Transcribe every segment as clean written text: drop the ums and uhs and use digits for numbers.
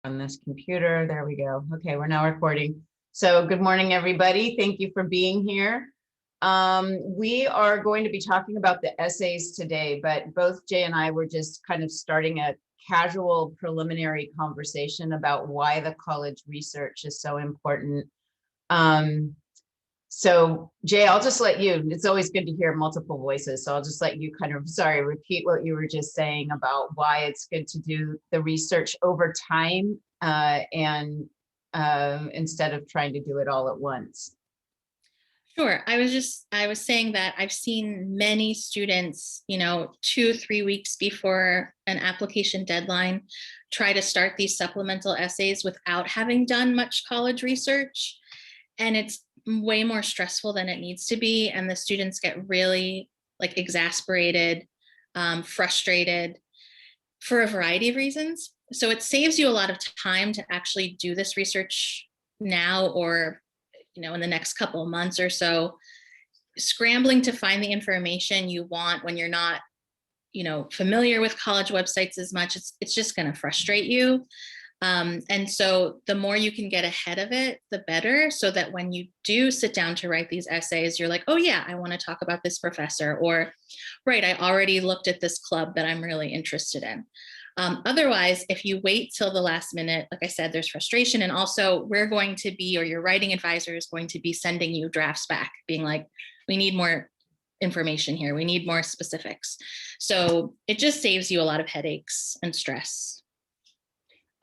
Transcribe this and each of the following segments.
on this computer. There we go. Okay, we're now recording. So good morning, everybody. Thank you for being here. We are going to be talking about the essays today, but both Jay and I were just kind of starting a casual preliminary conversation about why the college research is so important. So Jay, I'll just let you, it's always good to hear multiple voices. So I'll just let you kind of, repeat what you were just saying about why it's good to do the research over time instead of trying to do it all at once. Sure. I was saying that I've seen many students, 2-3 weeks before an application deadline, try to start these supplemental essays without having done much college research. And it's way more stressful than it needs to be. And the students get really exasperated, frustrated for a variety of reasons. So it saves you a lot of time to actually do this research now or in the next couple of months or so. Scrambling to find the information you want when you're not familiar with college websites as much, it's just going to frustrate you. And so the more you can get ahead of it, the better, so that when you do sit down to write these essays, you're like, oh yeah, I want to talk about this professor, or right, I already looked at this club that I'm really interested in. Otherwise, if you wait till the last minute, like I said, there's frustration. And also we're going to be, or your writing advisor is going to be sending you drafts back being like, we need more information here. We need more specifics. So it just saves you a lot of headaches and stress.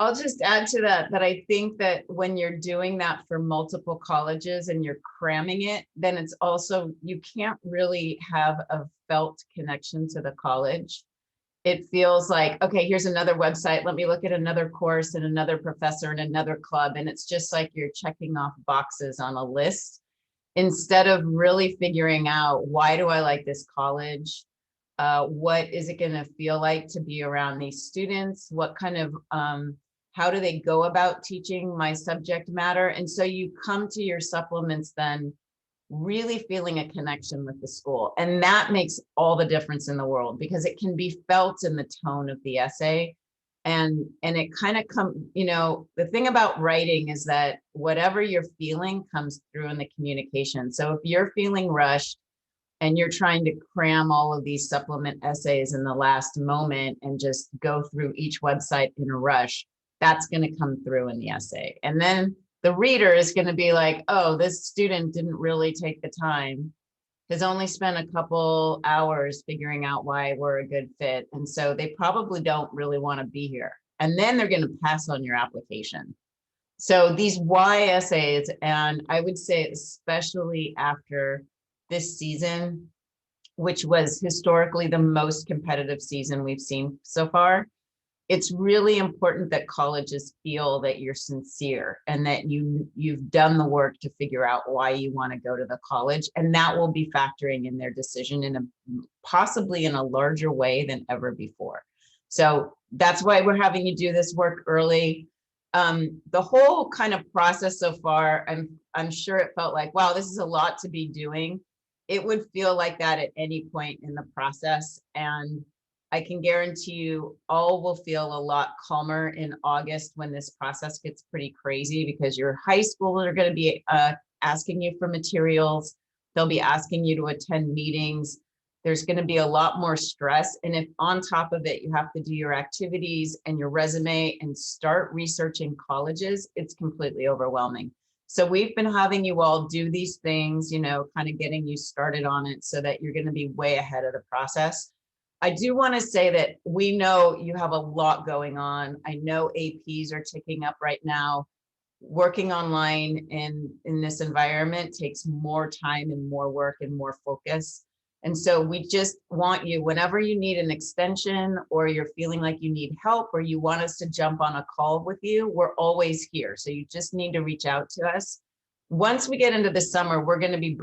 I'll just add to that I think that when you're doing that for multiple colleges and you're cramming it, then it's also, you can't really have a felt connection to the college. It feels like, okay, here's another website. Let me look at another course and another professor and another club. And it's just like you're checking off boxes on a list instead of really figuring out, why do I like this college? What is it going to feel like to be around these students? What kind of, how do they go about teaching my subject matter? And so you come to your supplements then really feeling a connection with the school. And that makes all the difference in the world, because it can be felt in the tone of the essay. And it kind of the thing about writing is that whatever you're feeling comes through in the communication. So if you're feeling rushed and you're trying to cram all of these supplement essays in the last moment and just go through each website in a rush, that's going to come through in the essay. And then the reader is going to be like, oh, this student didn't really take the time, has only spent a couple hours figuring out why we're a good fit. And so they probably don't really want to be here. And then they're going to pass on your application. So these why essays, and I would say especially after this season, which was historically the most competitive season we've seen so far, it's really important that colleges feel that you're sincere and that you've done the work to figure out why you want to go to the college. And that will be factoring in their decision in possibly in a larger way than ever before. So that's why we're having you do this work early. The whole kind of process so far, I'm sure it felt like, wow, this is a lot to be doing. It would feel like that at any point in the process. And I can guarantee you all will feel a lot calmer in August when this process gets pretty crazy, because your high schoolers are going to be asking you for materials. They'll be asking you to attend meetings. There's going to be a lot more stress. And if on top of it, you have to do your activities and your resume and start researching colleges, it's completely overwhelming. So we've been having you all do these things, kind of getting you started on it so that you're going to be way ahead of the process. I do want to say that we know you have a lot going on. I know APs are ticking up right now. Working online in this environment takes more time and more work and more focus. And so we just want you, whenever you need an extension or you're feeling like you need help or you want us to jump on a call with you, we're always here. So you just need to reach out to us. Once we get into the summer, we're going to be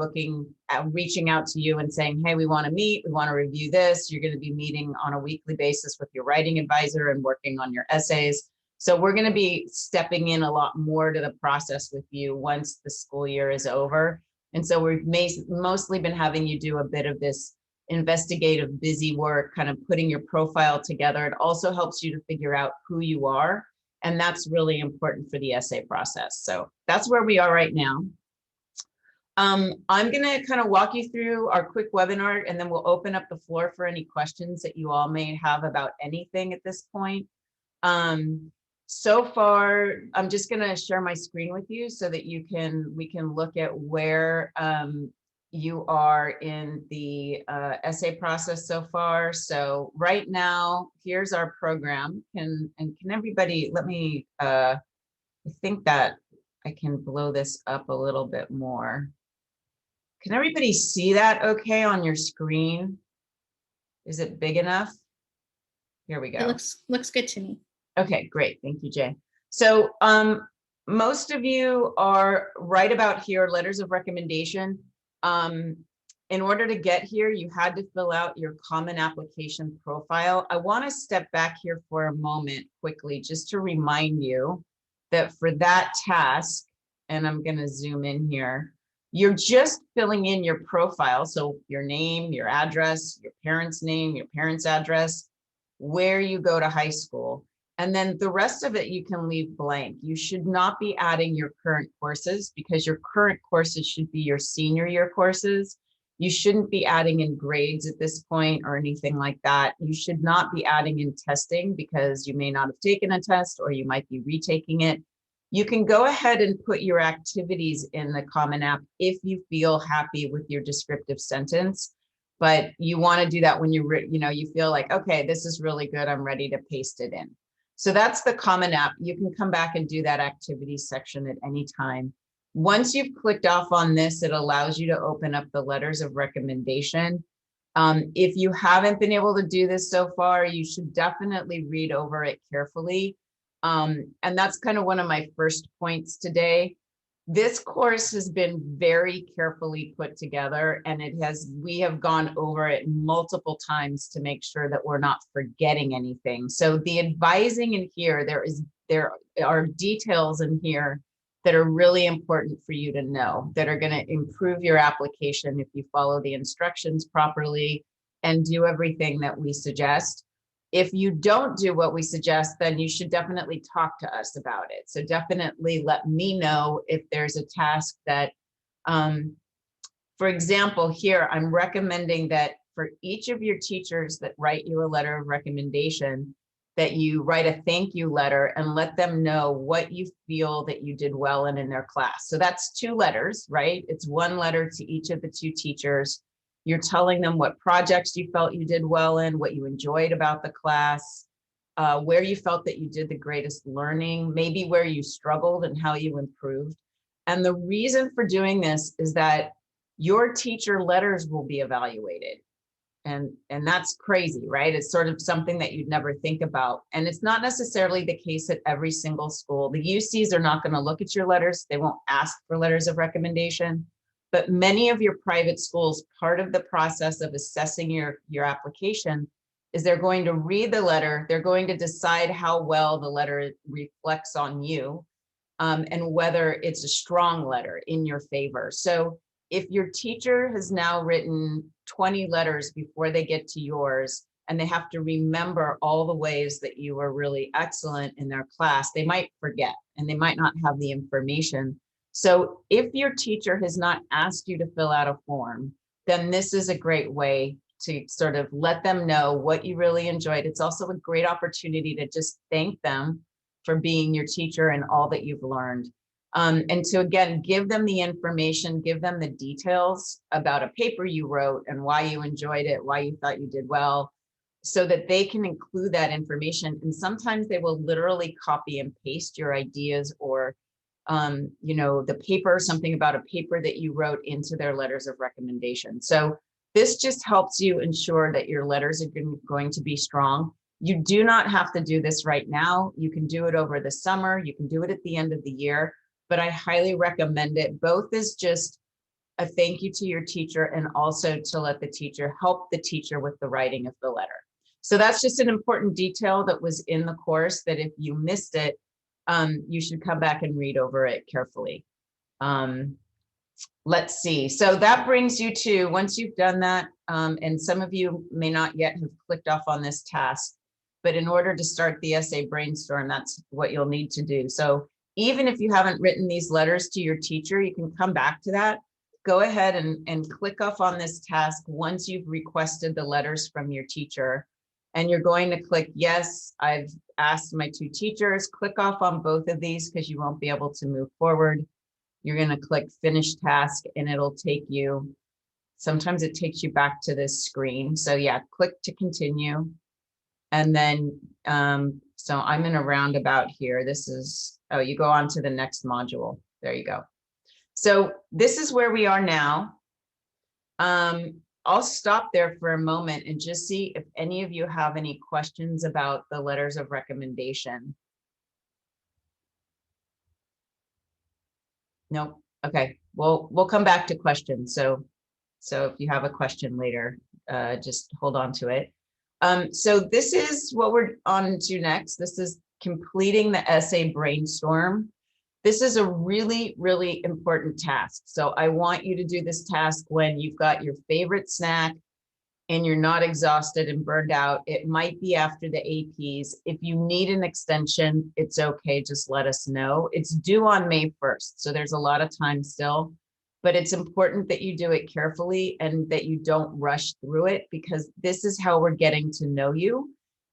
reaching out to you and saying, hey, we want to meet, we want to review this. You're going to be meeting on a weekly basis with your writing advisor and working on your essays. So we're going to be stepping in a lot more to the process with you once the school year is over. And so we've mostly been having you do a bit of this investigative, busy work, kind of putting your profile together. It also helps you to figure out who you are And that's really important for the essay process. So that's where we are right now. I'm going to kind of walk you through our quick webinar, and then we'll open up the floor for any questions that you all may have about anything at this point. So far, I'm just going to share my screen with you so that we can look at where you are in the essay process so far. So right now, here's our program. Can everybody, let me, I think that I can blow this up a little bit more. Can everybody see that okay on your screen? Is it big enough? Here we go. It looks good to me. Okay, great. Thank you, Jay. So most of you are right about here, letters of recommendation. In order to get here, you had to fill out your common application profile. I want to step back here for a moment quickly, just to remind you that for that task, and I'm going to zoom in here, you're just filling in your profile. So your name, your address, your parents' name, your parents' address, where you go to high school. And then the rest of it, you can leave blank. You should not be adding your current courses, because your current courses should be your senior year courses. You shouldn't be adding in grades at this point or anything like that. You should not be adding in testing, because you may not have taken a test or you might be retaking it. You can go ahead and put your activities in the Common App if you feel happy with your descriptive sentence, but you want to do that when you feel like, okay, this is really good, I'm ready to paste it in. So that's the Common App. You can come back and do that activities section at any time. Once you've clicked off on this, it allows you to open up the letters of recommendation. If you haven't been able to do this so far, you should definitely read over it carefully. And that's kind of one of my first points today. This course has been very carefully put together, and we have gone over it multiple times to make sure that we're not forgetting anything. So the advising in here, there are details in here that are really important for you to know, that are going to improve your application if you follow the instructions properly and do everything that we suggest. If you don't do what we suggest, then you should definitely talk to us about it. So definitely let me know if there's a task that, for example, here, I'm recommending that for each of your teachers that write you a letter of recommendation, that you write a thank you letter and let them know what you feel that you did well in their class. So that's 2 letters, right? It's 1 letter to each of the 2 teachers. You're telling them what projects you felt you did well in, what you enjoyed about the class, where you felt that you did the greatest learning, maybe where you struggled and how you improved. And the reason for doing this is that your teacher letters will be evaluated. And that's crazy, right? It's sort of something that you'd never think about. And it's not necessarily the case at every single school. The UCs are not going to look at your letters. They won't ask for letters of recommendation. But many of your private schools, part of the process of assessing your application is they're going to read the letter. They're going to decide how well the letter reflects on you, and whether it's a strong letter in your favor. So if your teacher has now written 20 letters before they get to yours, and they have to remember all the ways that you were really excellent in their class, they might forget and they might not have the information. So if your teacher has not asked you to fill out a form, then this is a great way to sort of let them know what you really enjoyed. It's also a great opportunity to just thank them for being your teacher and all that you've learned. And to, again, give them the information, give them the details about a paper you wrote and why you enjoyed it, why you thought you did well, so that they can include that information. And sometimes they will literally copy and paste your ideas or the paper, something about a paper that you wrote into their letters of recommendation. So this just helps you ensure that your letters are going to be strong. You do not have to do this right now. You can do it over the summer. You can do it at the end of the year, but I highly recommend it. Both is just a thank you to your teacher and also to let the teacher help the teacher with the writing of the letter. So that's just an important detail that was in the course that if you missed it, you should come back and read over it carefully. Let's see. So that brings you to, once you've done that, and some of you may not yet have clicked off on this task, But in order to start the essay brainstorm, that's what you'll need to do. So even if you haven't written these letters to your teacher, you can come back to that. Go ahead and click off on this task once you've requested the letters from your teacher. And you're going to click, yes, I've asked my two teachers. Click off on both of these because you won't be able to move forward. You're going to click finish task and it'll take you, sometimes it takes you back to this screen. So yeah, click to continue. And then, so I'm in a roundabout here. This is, oh, you go on to the next module. There you go. So this is where we are now. I'll stop there for a moment and just see if any of you have any questions about the letters of recommendation. Nope. Okay. Well, we'll come back to questions. So if you have a question later, just hold on to it. So this is what we're on to next. This is completing the essay brainstorm. This is a really, really important task. So I want you to do this task when you've got your favorite snack and you're not exhausted and burned out. It might be after the APs. If you need an extension, it's okay. Just let us know. It's due on May 1st. So there's a lot of time still, but it's important that you do it carefully and that you don't rush through it because this is how we're getting to know you.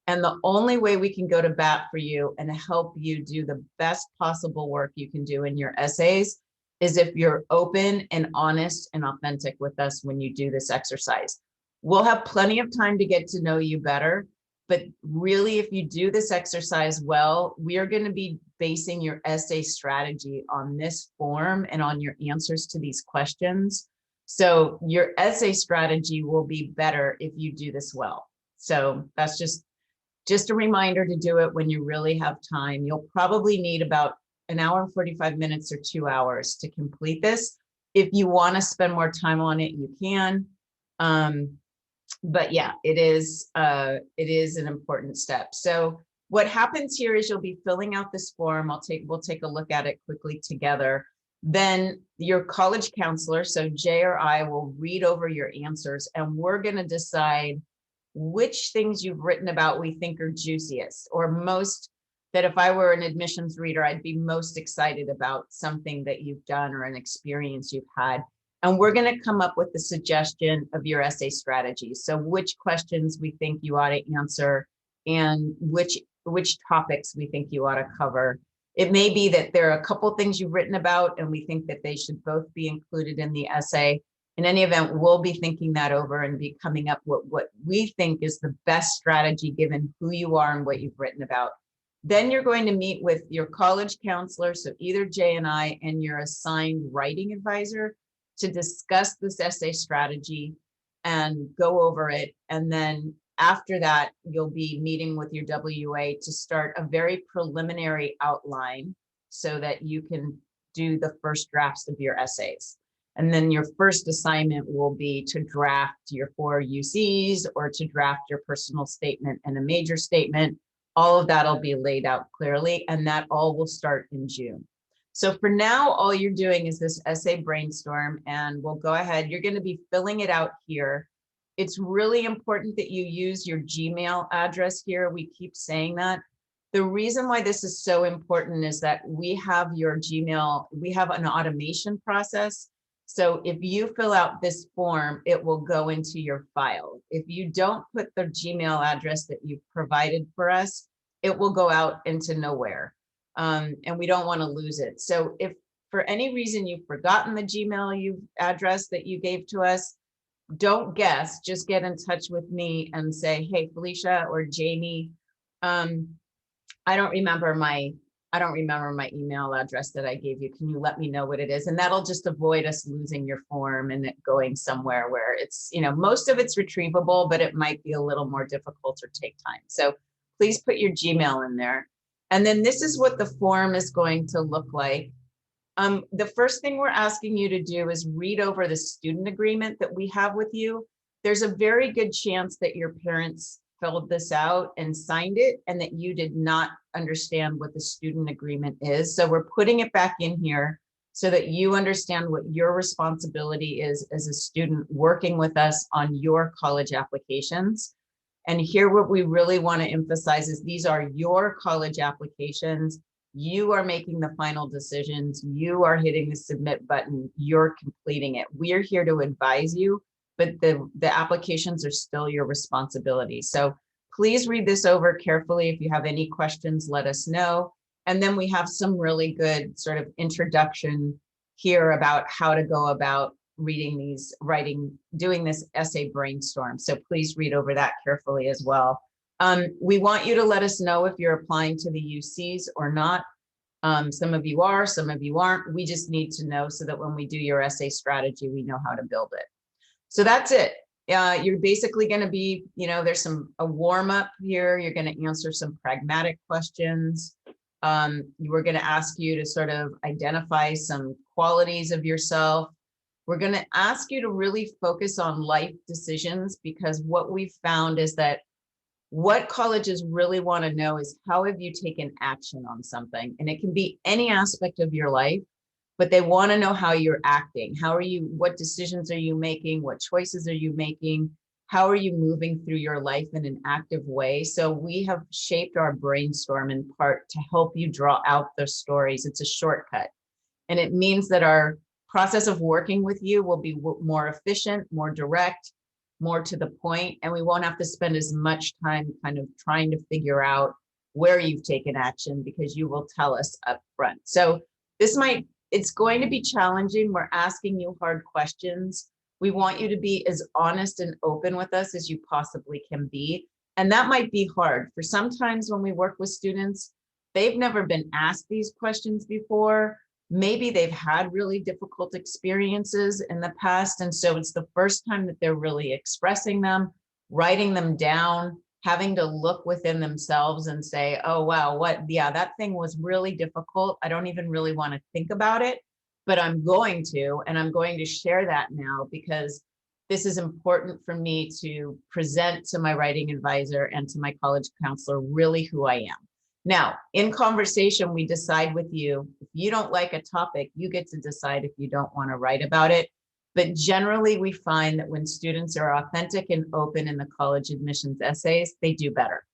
And the only way we can go to bat for you and help you do the best possible work you can do in your essays is if you're open and honest and authentic with us when you do this exercise. We'll have plenty of time to get to know you better, but really, if you do this exercise well, we are going to be basing your essay strategy on this form and on your answers to these questions. So your essay strategy will be better if you do this well. So that's just a reminder to do it when you really have time. You'll probably need about an hour and 45 minutes or 2 hours to complete this. If you want to spend more time on it, you can. But yeah, it is an important step. So what happens here is you'll be filling out this form. We'll take a look at it quickly together. Then your college counselor, so Jay or I, will read over your answers and we're going to decide which things you've written about we think are juiciest or most, that if I were an admissions reader, I'd be most excited about something that you've done or an experience you've had. And we're going to come up with the suggestion of your essay strategy. So which questions we think you ought to answer and which topics we think you ought to cover. It may be that there are a couple things you've written about and we think that they should both be included in the essay. In any event, we'll be thinking that over and be coming up with what we think is the best strategy given who you are and what you've written about. Then you're going to meet with your college counselor, so either Jay and I and your assigned writing advisor to discuss this essay strategy and go over it. And then after that, you'll be meeting with your WA to start a very preliminary outline so that you can do the first drafts of your essays. And then your first assignment will be to draft your 4 UCs or to draft your personal statement and a major statement. All of that will be laid out clearly, and that all will start in June. So for now, all you're doing is this essay brainstorm, and we'll go ahead. You're going to be filling it out here. It's really important that you use your Gmail address here. We keep saying that. The reason why this is so important is that we have your Gmail, we have an automation process. So if you fill out this form, it will go into your file. If you don't put the Gmail address that you've provided for us, it will go out into nowhere. And we don't want to lose it. So if for any reason you've forgotten the Gmail address that you gave to us, don't guess, just get in touch with me and say, hey, Felicia or Jamie, I don't remember my email address that I gave you. Can you let me know what it is? And that'll just avoid us losing your form and it going somewhere where it's, most of it's retrievable, but it might be a little more difficult or take time. So please put your Gmail in there. And then this is what the form is going to look like. The first thing we're asking you to do is read over the student agreement that we have with you. There's a very good chance that your parents filled this out and signed it and that you did not understand what the student agreement is. So we're putting it back in here so that you understand what your responsibility is as a student working with us on your college applications. And here, what we really want to emphasize is these are your college applications. You are making the final decisions. You are hitting the submit button. You're completing it. We're here to advise you, but the applications are still your responsibility. So please read this over carefully. If you have any questions, let us know. And then we have some really good sort of introduction here about how to go about reading these, doing this essay brainstorm. So please read over that carefully as well. We want you to let us know if you're applying to the UCs or not. Some of you are, some of you aren't. We just need to know so that when we do your essay strategy, we know how to build it. So that's it. You're basically going to be, there's a warm up here. You're going to answer some pragmatic questions. We're going to ask you to sort of identify some qualities of yourself. We're going to ask you to really focus on life decisions, because what we've found is that what colleges really want to know is how have you taken action on something? And it can be any aspect of your life, but they want to know how you're acting. What decisions are you making? What choices are you making? How are you moving through your life in an active way? So we have shaped our brainstorm in part to help you draw out those stories. It's a shortcut. And it means that our process of working with you will be more efficient, more direct, more to the point, and we won't have to spend as much time kind of trying to figure out where you've taken action, because you will tell us up front. So it's going to be challenging. We're asking you hard questions. We want you to be as honest and open with us as you possibly can be. And that might be hard. For sometimes when we work with students, they've never been asked these questions before. Maybe they've had really difficult experiences in the past. And so it's the first time that they're really expressing them, writing them down, having to look within themselves and say, oh, wow, that thing was really difficult. I don't even really want to think about it, but I'm going to, and I'm going to share that now because this is important for me to present to my writing advisor and to my college counselor really who I am. Now, in conversation, we decide with you, if you don't like a topic, you get to decide if you don't want to write about it. But generally, we find that when students are authentic and open in the college admissions essays, they do better.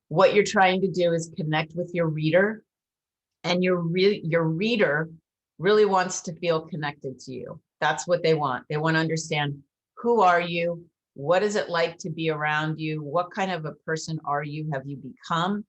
What you're trying to do is connect with your reader, and your reader really wants to feel connected to you. That's what they want. They want to understand, who are you? What is it like to be around you? What kind of a person are you? Have you become?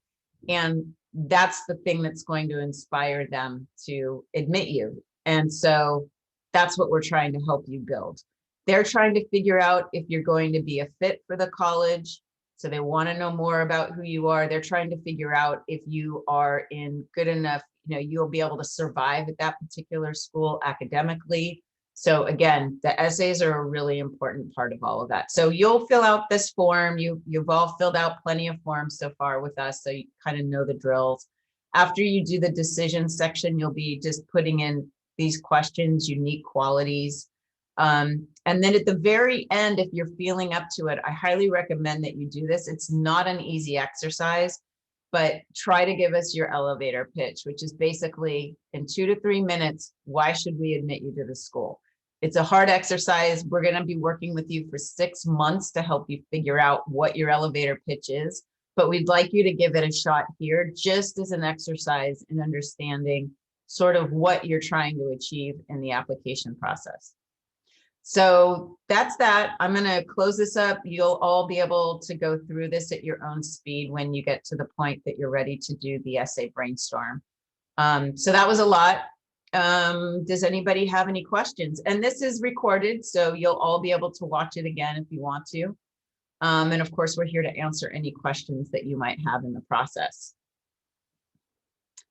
And that's the thing that's going to inspire them to admit you. And so that's what we're trying to help you build. They're trying to figure out if you're going to be a fit for the college. So they want to know more about who you are. They're trying to figure out if you are in good enough, you'll be able to survive at that particular school academically. So again, the essays are a really important part of all of that. So you'll fill out this form. You've all filled out plenty of forms so far with us, so you kind of know the drills. After you do the decision section, you'll be just putting in these questions, unique qualities. And then at the very end, if you're feeling up to it, I highly recommend that you do this. It's not an easy exercise, but try to give us your elevator pitch, which is basically in 2 to 3 minutes, why should we admit you to the school? It's a hard exercise. We're going to be working with you for 6 months to help you figure out what your elevator pitch is, but we'd like you to give it a shot here just as an exercise in understanding sort of what you're trying to achieve in the application process. So that's that. I'm going to close this up. You'll all be able to go through this at your own speed when you get to the point that you're ready to do the essay brainstorm. So that was a lot. Does anybody have any questions? And this is recorded, so you'll all be able to watch it again if you want to. And of course, we're here to answer any questions that you might have in the process.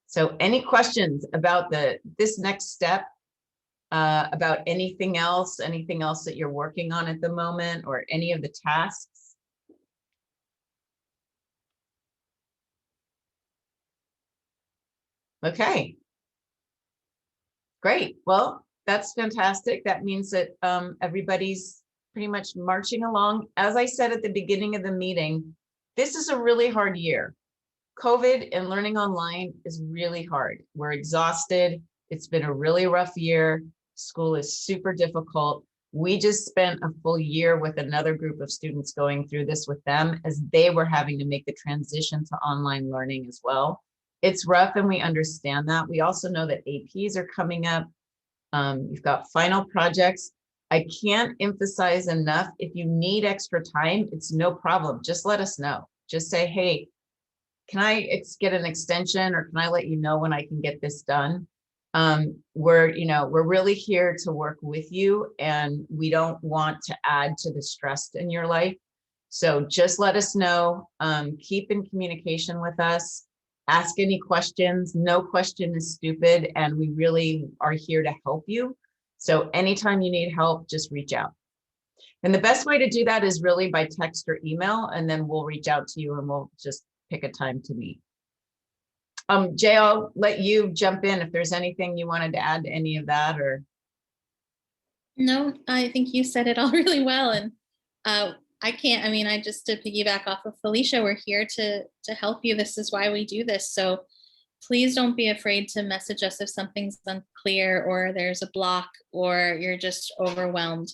So any questions about this next step? About anything else that you're working on at the moment, or any of the tasks? Okay. Great. Well, that's fantastic. That means that everybody's pretty much marching along. As I said at the beginning of the meeting, this is a really hard year. COVID and learning online is really hard. We're exhausted. It's been a really rough year. School is super difficult, We just spent a full year with another group of students going through this with them as they were having to make the transition to online learning as well. It's rough and we understand that. We also know that APs are coming up. You've got final projects. I can't emphasize enough, if you need extra time, it's no problem. Just let us know. Just say, hey, can I get an extension, or can I let you know when I can get this done? We're really here to work with you, and we don't want to add to the stress in your life. So just let us know, keep in communication with us, ask any questions. No question is stupid, and we really are here to help you. So anytime you need help, just reach out. And the best way to do that is really by text or email, and then we'll reach out to you and we'll just pick a time to meet. Jay, I'll let you jump in if there's anything you wanted to add to any of that, or. No, I think you said it all really well. And I just to piggyback off of Felicia, we're here to help you. This is why we do this. So please don't be afraid to message us if something's unclear or there's a block or you're just overwhelmed.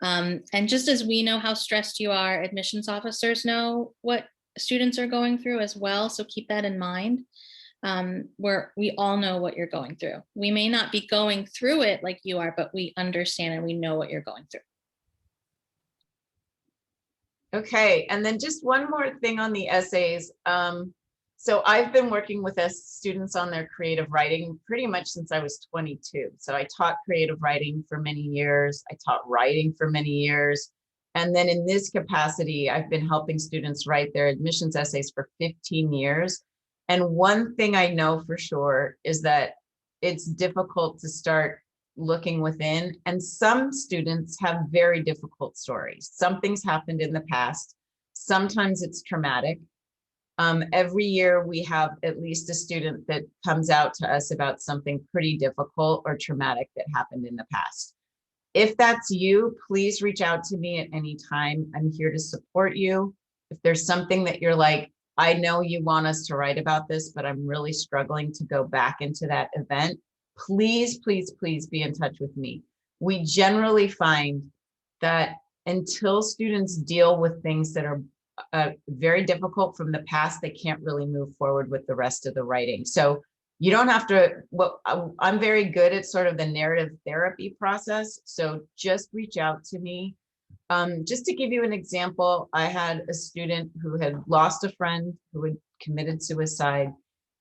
And just as we know how stressed you are, admissions officers know what students are going through as well. So keep that in mind. We all know what you're going through. We may not be going through it like you are, but we understand and we know what you're going through. Okay, and then just one more thing on the essays. So I've been working with students on their creative writing pretty much since I was 22. So I taught creative writing for many years. I taught writing for many years. And then in this capacity, I've been helping students write their admissions essays for 15 years. And one thing I know for sure is that it's difficult to start looking within. And some students have very difficult stories. Something's happened in the past. Sometimes it's traumatic. Every year we have at least a student that comes out to us about something pretty difficult or traumatic that happened in the past. If that's you, please reach out to me at any time. I'm here to support you. If there's something that you're like, I know you want us to write about this, but I'm really struggling to go back into that event, please, please, please be in touch with me. We generally find that until students deal with things that are very difficult from the past, they can't really move forward with the rest of the writing. So you don't have to, I'm very good at sort of the narrative therapy process. So just reach out to me. Just to give you an example, I had a student who had lost a friend who had committed suicide.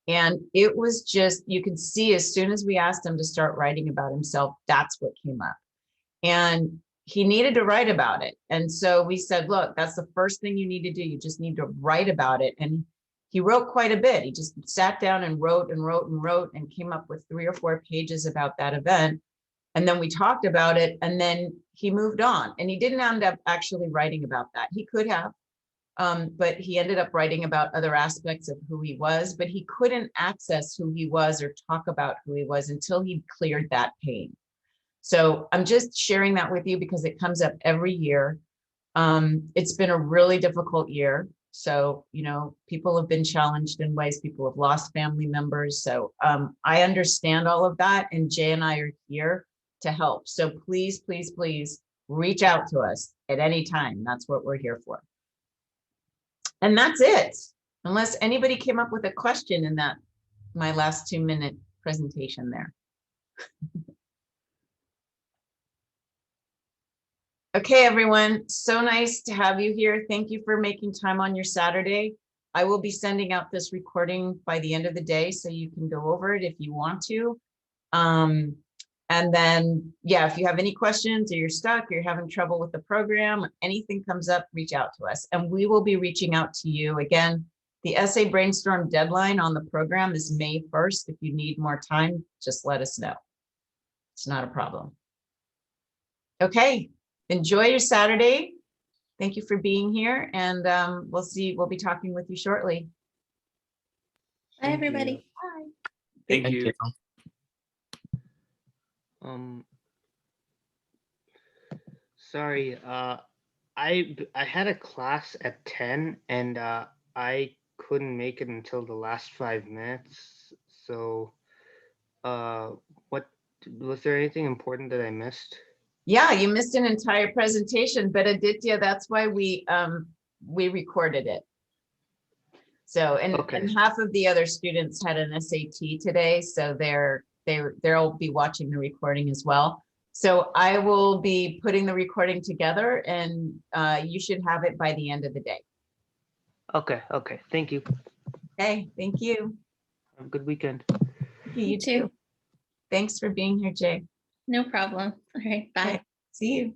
And it was just, you could see as soon as we asked him to start writing about himself, that's what came up. And he needed to write about it. And so we said, look, that's the first thing you need to do. You just need to write about it. And he wrote quite a bit. He just sat down and wrote and wrote and wrote and came up with 3 or 4 pages about that event. And then we talked about it, and then he moved on, and he didn't end up actually writing about that. He could have, but he ended up writing about other aspects of who he was, but he couldn't access who he was or talk about who he was until he cleared that pain. So I'm just sharing that with you because it comes up every year. It's been a really difficult year. So, people have been challenged in ways, people have lost family members. So I understand all of that, and Jay and I are here to help. So please, please, please reach out to us at any time. That's what we're here for. And that's it. Unless anybody came up with a question in my last 2-minute presentation there. Okay, everyone, so nice to have you here. Thank you for making time on your Saturday. I will be sending out this recording by the end of the day, so you can go over it if you want to. And then, yeah, if you have any questions or you're stuck or you're having trouble with the program, anything comes up, reach out to us. And we will be reaching out to you. Again, the essay brainstorm deadline on the program is May 1st. If you need more time, just let us know. It's not a problem. Okay, enjoy your Saturday. Thank you for being here, and we'll be talking with you shortly. Bye, everybody. Bye. Thank you. Sorry, I had a class at 10 and I couldn't make it until the last 5 minutes. So what was there anything important that I missed? Yeah, you missed an entire presentation, but Aditya, that's why we recorded it. So, and Okay. half of the other students had an SAT today, so they'll be watching the recording as well. So I will be putting the recording together, and you should have it by the end of the day. Okay. Okay. Thank you. Okay, thank you. Have a good weekend. You too. Thanks for being here, Jay. No problem. All right, bye. Okay, see you.